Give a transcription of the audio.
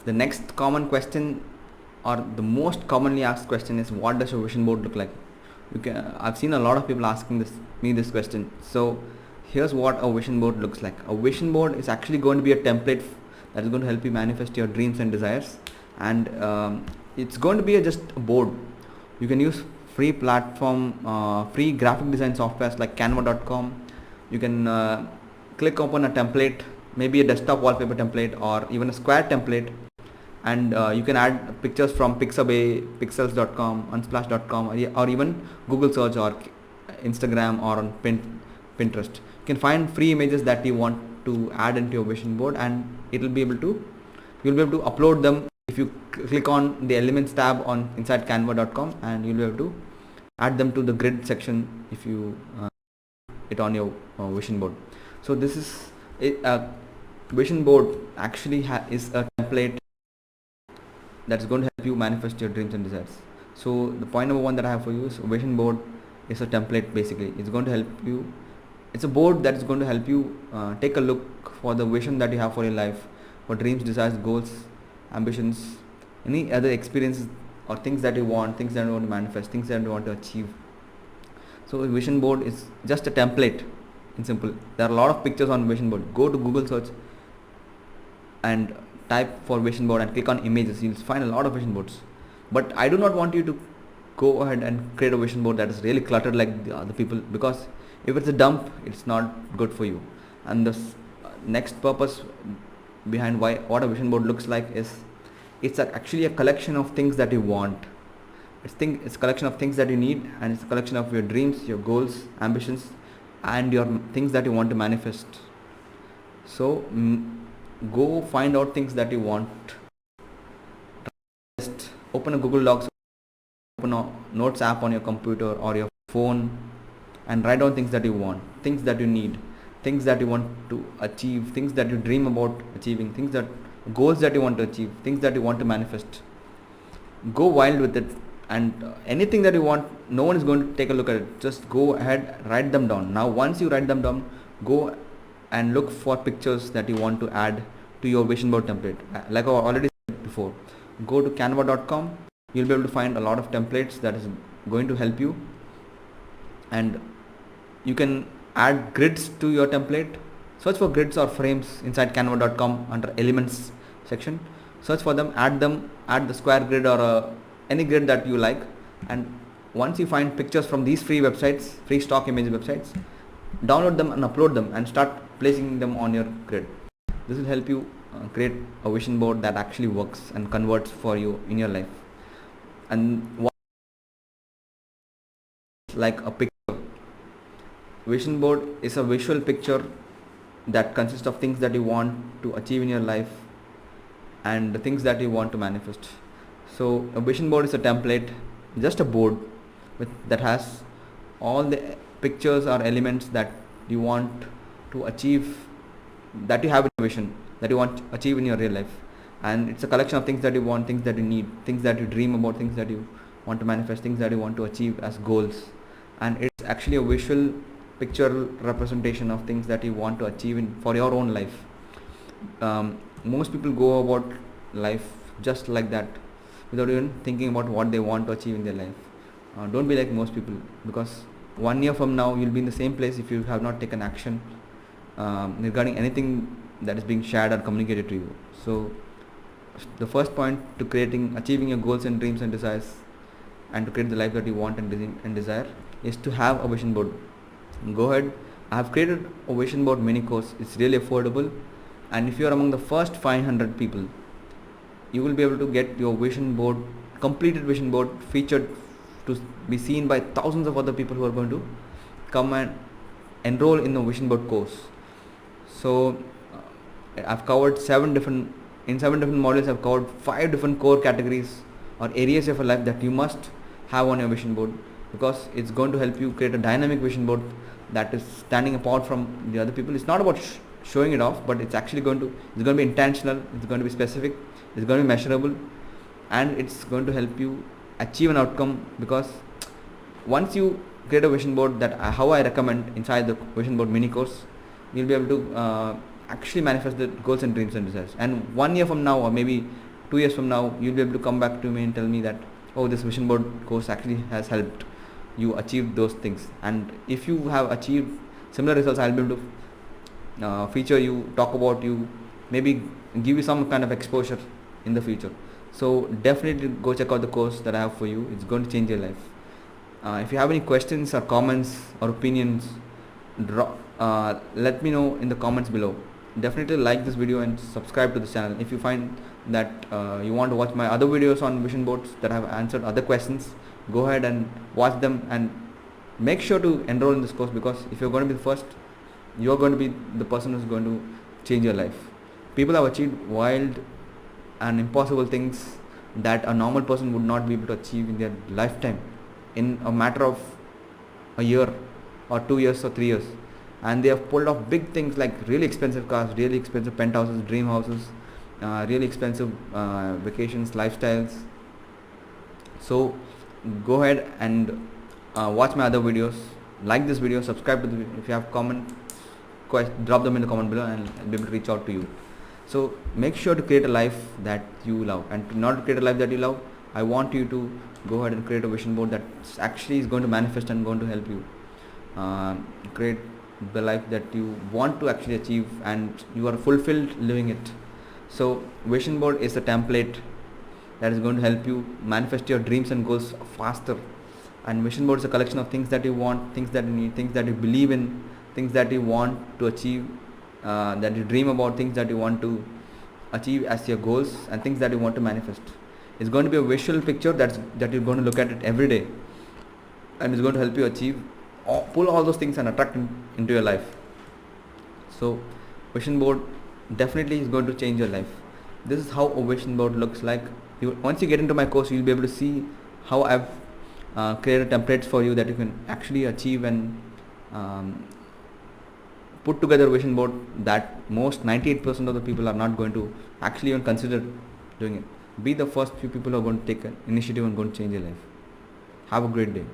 The next common question, or the most commonly asked question, is what does a vision board look like? I've seen a lot of people asking this question. So here's what a vision board looks like. A vision board is actually going to be a template that is going to help you manifest your dreams and desires, and it's going to be just a board. You can use free free graphic design softwares like canva.com. You can click upon a template, maybe a desktop wallpaper template or even a square template, and you can add pictures from Pixabay, pixels.com, unsplash.com, or even Google search or Instagram or on Pinterest. You can find free images that you want to add into your vision board, and you'll be able to upload them if you click on the elements tab on inside canva.com, and you'll be able to add them to the grid section if you it on your vision board. So this is a vision board actually is a template that's going to help you manifest your dreams and desires. So the point number one that I have for you is a vision board is a template. Basically, it's going to help you. It's a board that is going to help you take a look for the vision that you have for your life, for dreams, desires, goals, ambitions, any other experiences or things that you want to manifest, things that you want to achieve. So a vision board is just a template in simple. There are a lot of pictures on vision board. Go to Google search and type for vision board and click on images. You'll find a lot of vision boards. But I do not want you to go ahead and create a vision board that is really cluttered like the other people, because if it's a dump, it's not good for you. And the next purpose behind what a vision board looks like is it's actually a collection of things that you want. It's a collection of things that you need, and it's a collection of your dreams, your goals, ambitions, and your things that you want to manifest. So go find out things that you want. Just open a Google Docs, open a notes app on your computer or your phone, and write down things that you want, things that you need, things that you want to achieve, things that you dream about achieving, goals that you want to achieve, things that you want to manifest. Go wild with it, and anything that you want, no one is going to take a look at it. Just go ahead, write them down. Now once you write them down, go and look for pictures that you want to add to your vision board template. Like I already said before, go to canva.com. You'll be able to find a lot of templates that is going to help you, and you can add grids to your template. Search for grids or frames inside canva.com under elements section. Search for them, add the square grid or any grid that you like, and once you find pictures from these free stock image websites, download them and upload them and start placing them on your grid. This will help you create a vision board that actually works and converts for you in your life. And like a picture, vision board is a visual picture that consists of things that you want to achieve in your life and the things that you want to manifest. So a vision board is a template, just a board that has all the pictures or elements that you want to achieve, that you have in your vision, that you want to achieve in your real life. And it's a collection of things that you want, things that you need, things that you dream about, things that you want to manifest, things that you want to achieve as goals. And it's actually a visual picture representation of things that you want to achieve for your own life. Most people go about life just like that, without even thinking about what they want to achieve in their life. Don't be like most people, because 1 year from now you'll be in the same place if you have not taken action regarding anything that is being shared or communicated to you. So the first point to achieving your goals and dreams and desires, and to create the life that you want and desire, is to have a vision board. Go ahead. I have created a vision board mini course. It's really affordable, and if you are among the first 500 people, you will be able to get your completed vision board featured to be seen by thousands of other people who are going to come and enroll in the vision board course. So I've covered 7 different modules. I've covered 5 different core categories or areas of your life that you must have on your vision board, because it's going to help you create a dynamic vision board that is standing apart from the other people. It's not about showing it off, but it's going to be intentional, it's going to be specific, it's going to be measurable, and it's going to help you achieve an outcome. Because once you create a vision board, how I recommend inside the vision board mini course, you'll be able to actually manifest the goals and dreams and desires. And 1 year from now, or maybe 2 years from now you'll be able to come back to me and tell me that, oh, this vision board course actually has helped you achieve those things. And if you have achieved similar results, I'll be able to feature you, talk about you, maybe give you some kind of exposure in the future. So definitely go check out the course that I have for you. It's going to change your life. If you have any questions or comments or opinions, let me know in the comments below. Definitely like this video and subscribe to this channel. If you find that you want to watch my other videos on vision boards that have answered other questions, go ahead and watch them, and make sure to enroll in this course, because if you're going to be the first, you're going to be the person who's going to change your life. People have achieved wild and impossible things that a normal person would not be able to achieve in their lifetime, in a matter of a year or 2 years or 3 years. And they have pulled off big things like really expensive cars, really expensive penthouses, dream houses, really expensive vacations, lifestyles. So go ahead and watch my other videos, like this video, subscribe to the video. If you have comment, drop them in the comment below and I'll be able to reach out to you. So make sure to create a life that you love, and to not create a life that you love, I want you to go ahead and create a vision board that actually is going to manifest and going to help you create the life that you want to actually achieve, and you are fulfilled living it. So vision board is a template that is going to help you manifest your dreams and goals faster. And vision board is a collection of things that you want, things that you need, things that you believe in, things that you want to achieve, that you dream about, things that you want to achieve as your goals, and things that you want to manifest. It's going to be a visual picture that you're going to look at it every day, and it's going to help you achieve, pull all those things and attract into your life. So vision board definitely is going to change your life. This is how a vision board looks like. Once you get into my course, you'll be able to see how I've created templates for you that you can actually achieve and put together a vision board that most 98% of the people are not going to actually even consider doing it. Be the first few people who are going to take an initiative and going to change your life. Have a great day.